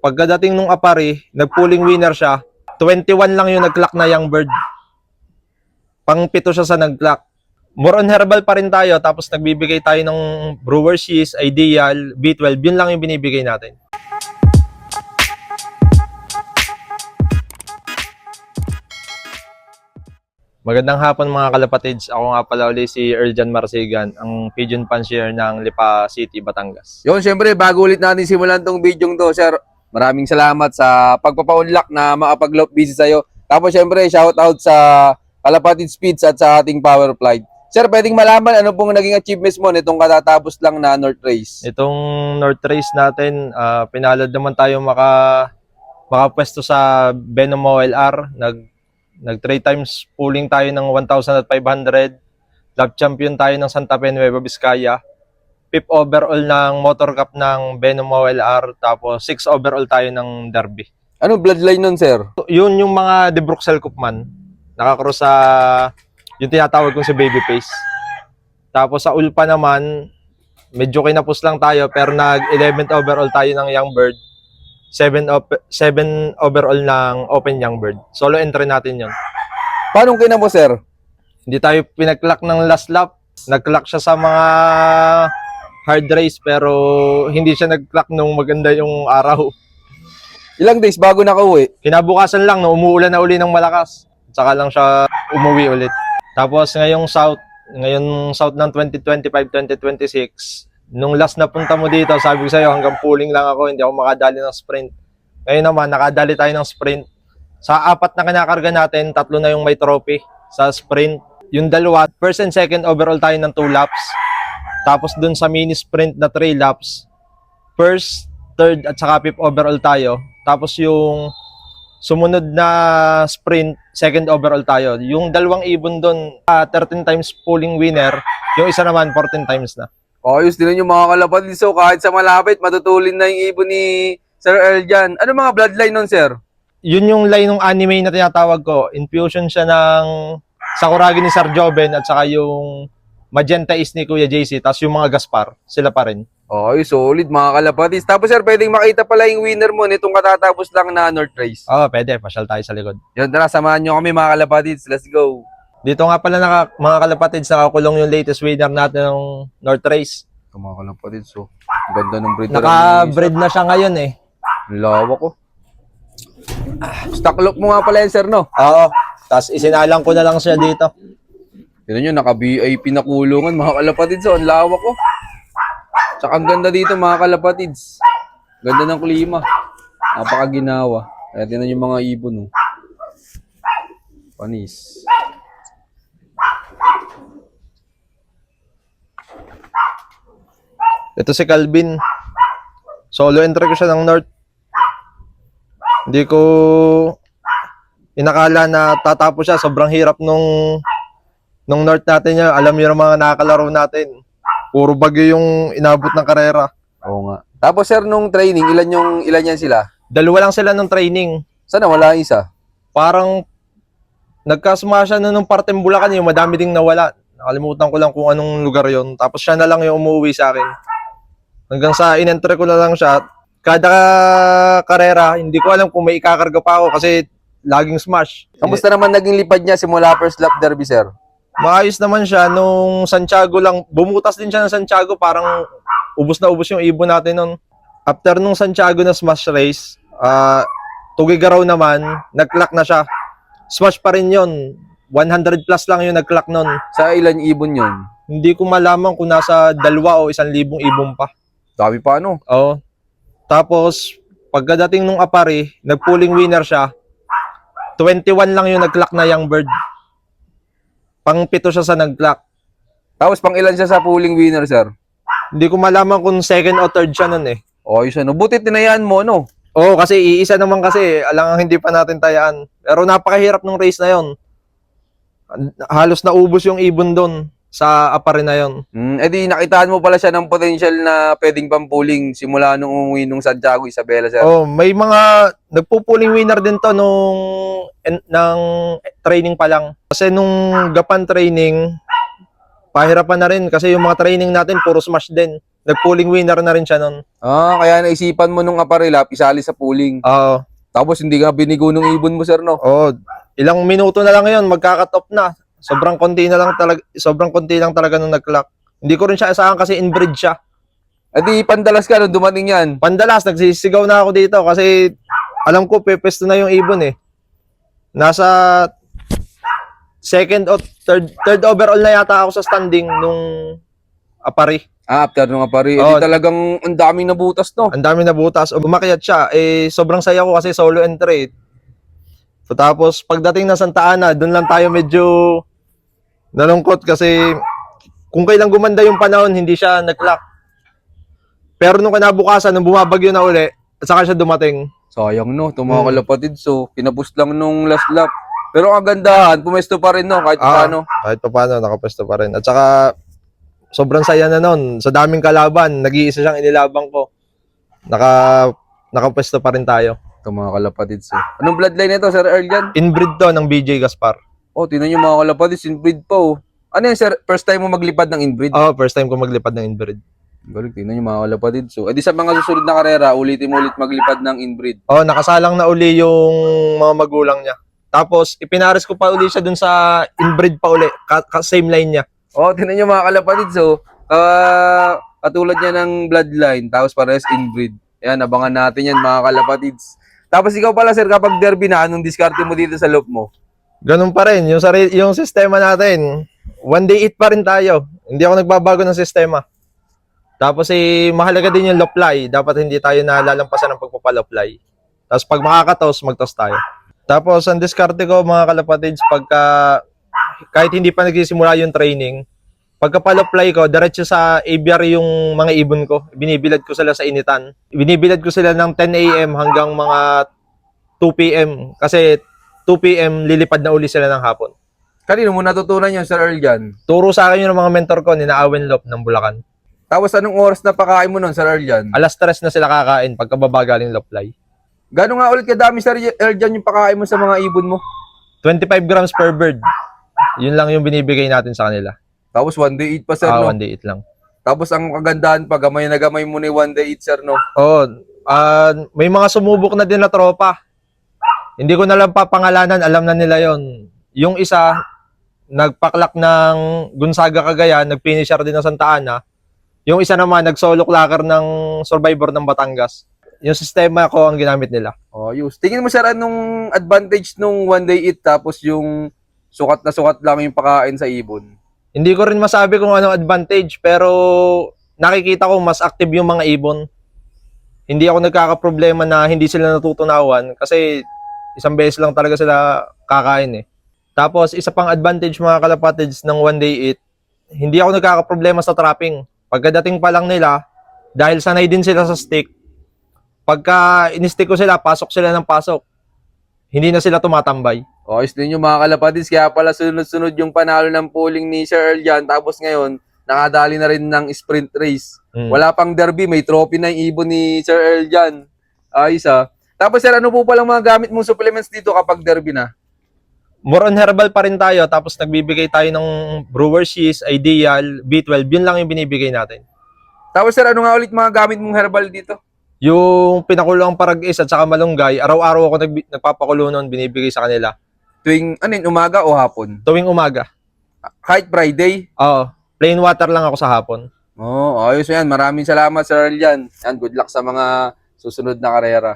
Pagkadating nung Apari, nag-pulling winner siya. 21 lang yung nag-clock na young bird. Pang-pito siya sa nag-clock. More on herbal pa rin tayo, tapos nagbibigay tayo ng Brewer's Yeast, Ideal, B12. Yun lang yung binibigay natin. Magandang hapon mga kalapatids. Ako nga pala ulit si Erjan Marsigan, ang pigeon fancier ng Lipa City, Batangas. Yun, syempre, bago ulit natin simulan tong video to, sir, maraming salamat sa pagpapa-unlock na makapag-loop busy sa'yo. Tapos, syempre, shoutout sa Kalapatid Speeds at sa ating Power Flight. Sir, pwedeng malaman ano pong naging achievements mo nitong katatapos lang na North Race? Itong North Race natin, pinalad naman tayo makapwesto sa Venom OLR. Nag 3 times pulling tayo ng 1,500. Lap champion tayo ng Santa Fe Nueva Vizcaya. 5th overall ng Motor Cup ng Venom OLR. Tapos 6 overall tayo ng Derby. Anong bloodline nun, sir? Yun yung mga De Bruxelles Coupman. Nakakross sa yung tinatawag kong si Babyface. Tapos sa Ulpa naman, medyo kinapos lang tayo pero nag 11th overall tayo ng Young Bird. 7 overall ng Open Young Bird. Solo entry natin yon. Paano kinamo, sir? Hindi tayo pinag-clock ng last lap. Nag-clock siya sa mga hard race pero hindi siya nag-clock nung maganda yung araw. Ilang days bago nakauwi? Kinabukasan lang, no, umuulan na uli ng malakas. Saka lang siya umuwi ulit. Tapos ngayong south ng 2025-2026, nung last na punta mo dito, sabi ko sa'yo, hanggang pulling lang ako, hindi ako makadali ng sprint. Ngayon naman, nakadali tayo ng sprint. Sa 4 na kinakarga natin, 3 na yung may trophy sa sprint. Yung dalawa, first and second overall tayo ng 2 laps. Tapos dun sa mini sprint na 3 laps, first, third, at saka 5th overall tayo. Tapos yung sumunod na sprint, second overall tayo. Yung dalawang ibon dun, 13 times pulling winner. Yung isa naman, 14 times na. Ayos din yung mga kalapatid. So, kahit sa malapit, matutulin na yung ibon ni Sir Erjan. Ano mga bloodline nun, sir? Yun yung line ng anime na tinatawag ko. Infusion siya ng Sakuragi ni Sir Joven at saka yung Magenta is ni Kuya JC. Tapos yung mga Gaspar, sila pa rin. Ayos, solid mga kalapatid. Tapos, sir, pwedeng makita pala yung winner mo nitong katatapos lang na North Race. Oo, pwede. Pasyal tayo sa likod. Yun, tara, samahan nyo kami mga kalapatids. Let's go. Dito nga pala mga kalapatids, nakakulong yung latest winner natin ng North Race. Mga kalapatids, so, ganda ng breed. Naka-breed na siya ngayon eh. Lawak ko. Stock look mo nga pala yan, sir, no? Oo. Tapos isinalang ko na lang siya dito. Tignan nyo, naka-VIP na kulungan, mga kalapatids. So, ang lawak ko. Tsaka ang ganda dito, mga kalapatids. Ganda ng klima. Napakaginawa. Kaya tignan yung mga ibon, oh. Panis. Ito si Calvin. Solo entry ko siya ng North. Hindi ko inakala na tatapos siya. Sobrang hirap nung North natin niya. Alam niyo ng mga nakakalaro natin. Puro bagyo yung inabot ng karera. Oo nga. Tapos, sir, nung training, ilan yan sila? 2 lang sila nung training. Sana wala isa. Parang nagkasama siya nung parteng Bulacan. Yung madami ding nawala. Nakalimutan ko lang kung anong lugar yon. Tapos siya na lang yung umuwi sa akin. Hanggang sa in-entry ko na lang siya. Kada karera, hindi ko alam kung may ikakarga pa ako kasi laging smash. Kamusta naman naging lipad niya simula first lap derby, sir? Maayos naman siya. Nung Santiago lang, bumutas din siya ng Santiago. Parang ubos na ubos yung ibon natin nun. After nung Santiago na smash race, Tugigaraw naman, nag-clock na siya. Smash pa rin yun. 100 plus lang yung nag-clock nun. Sa ilan ibon yun? Hindi ko malaman kung nasa 2 o 1,000 ibon pa. Dami pa, ano? Oo. Tapos, pagkadating nung Apari, nag-pulling winner siya. 21 lang yung nag-clock na young bird. Pang-pito siya sa nag-clock. Tapos pang ilan siya sa pulling winner, sir? Hindi ko malaman kung second o third siya nun eh. Ayos, ano? Butit tinayaan mo, no? Oo, kasi iisa naman kasi. Alangang hindi pa natin tayaan. Pero napakahirap ng race na yon. Halos naubos yung ibon doon sa Apari na yon. Edi nakitaan mo pala siya ng potential na pwedeng pampuling simula nung umuwi nung Santiago Isabela, sir. Oh, may mga nagpupuling winner din to ng training pa lang. Kasi nung Gapan training, pahirapan na rin kasi yung mga training natin puro smash din. nag-pooling winner na rin siya nun. Ah, kaya naisipan mo nung Aparelap, isali sa pooling. Oo. Tapos hindi ka binigo ng ibon mo, sir, no? Oo. Ilang minuto na lang ngayon, magka-cut off na. Sobrang konti lang talaga nung nag-clock. Hindi ko rin siya asahan kasi inbreed siya. Adi, pandalas ka nung dumating yan. Pandalas, nagsisigaw na ako dito kasi alam ko pepesto na yung ibon eh. Nasa second o third overall na yata ako sa standing nung Apari. Ah, after nung Apari, Oo. edi talagang ang daming nabutas, no? Ang dami na butas. O umakyat siya, eh sobrang saya ko kasi solo entry. So, tapos pagdating na Santa Ana, doon lang tayo medyo nalungkot kasi kung kailan gumanda yung panahon, hindi siya nag-clock. Pero nung kinabukasan, nung bumabagyo na uli, at saka siya dumating. Sayang, no? Itong mga kalapatid, so kinapos lang nung last lap. Pero ang kagandahan, pumesto pa rin, no? Kahit paano. Kahit pa paano, nakapwesto pa rin. At saka, sobrang saya na nun. Sa daming kalaban, nag-iisa siyang inilabang ko. Nakapwesto pa rin tayo. Itong mga kalapatid, so. Anong bloodline nito, Sir Earl yan? Inbreed to ng BJ Gaspar. Oh, tingnan nyo mga kalapatid, inbreed pa, oh. Ano yan, sir? First time mo maglipad ng inbreed? Oo, first time ko maglipad ng inbreed. Galing, tingnan nyo mga kalapatid. So, edi sa mga susunod na karera, ulitin mo ulit maglipad ng inbreed. Oo, nakasalang na uli yung mga magulang niya. Tapos, ipinares ko pa uli siya dun sa inbreed pa uli. Same line niya. Oh, tingnan nyo mga kalapatid. So, katulad niya ng bloodline, tapos parehas inbreed. Ayan, abangan natin yan mga kalapatids. Tapos ikaw pala, sir, kapag derby na, anong diskarte mo dito sa loop mo? Ganun pa rin. Yung sistema natin, 1-day eat pa rin tayo. Hindi ako nagbabago ng sistema. Tapos mahalaga din yung loply. Dapat hindi tayo nalalampasan ng pagpapaloply. Tapos pag makakatos, magtos tayo. Tapos ang diskarte ko mga kalapatids, kahit hindi pa nagsisimula yung training, pagka paloply ko, diretso sa aviary yung mga ibon ko. Binibilad ko sila sa initan. Binibilad ko sila ng 10 a.m. hanggang mga 2 p.m. Kasi 2 p.m. lilipad na uli sila ng hapon. Kanino mo natutunan yun, Sir Earl, dyan? Turo sa akin yung mga mentor ko, nina Awen Lop ng Bulacan. Tapos anong oras na pakain mo nun, Sir Earl, dyan? Alas 3 na sila kakain pagkababa galing loply. Gano'n nga ulit kadami, Sir Earl, dyan yung pakain mo sa mga ibon mo? 25 grams per bird. Yun lang yung binibigay natin sa kanila. Tapos one day eat pa, Sir, no? 1 day eat lang. Tapos ang kagandahan pa, gamay na gamay mo ni one day eat, Sir, no? Oo. May mga sumubok na din na tropa. Hindi ko na lang papangalanan, alam na nila yon. Yung isa, nagpaklak ng Gonzaga Cagayan, nagfinisher din ng Santa Ana. Yung isa naman, nag-solo clacker ng Survivor ng Batangas. Yung sistema ko ang ginamit nila. Oh, use. Tingin mo, Sir, anong advantage nung one day eat tapos yung sukat na sukat lang yung pakain sa ibon? Hindi ko rin masabi kung anong advantage, pero nakikita ko mas active yung mga ibon. Hindi ako nagkakaproblema na hindi sila natutunawan kasi isang beses lang talaga sila kakain eh. Tapos isa pang advantage mga kalapatids ng one day eat, hindi ako nagkakaproblema sa trapping. Pagkadating pa lang nila, dahil sanay din sila sa stick, pagka in-stick ko sila, pasok sila ng pasok. Hindi na sila tumatambay. Oh, is din yung mga kalapatids, kaya pala sunod-sunod yung panalo ng polling ni Sir Earl dyan. Tapos ngayon, nakadali na rin ng sprint race. Wala pang derby, may trophy na yung ibon ni Sir Earl dyan. Ayos ah. Tapos sir, ano po palang mga gamit mong supplements dito kapag derby na? More on herbal pa rin tayo, tapos nagbibigay tayo ng Brewer's Yeast, Ideal, B12, yun lang yung binibigay natin. Tapos sir, ano nga ulit mga gamit mong herbal dito? Yung pinakulong paragis at saka malunggay, araw-araw ako nagpapakulo nun, binibigay sa kanila. Tuwing, ano yun, umaga o hapon? Tuwing umaga. Kahit Friday? Oo, plain water lang ako sa hapon. Oh, ayos yan. Maraming salamat Sir Earl dyan. Yan, good luck sa mga susunod na karera.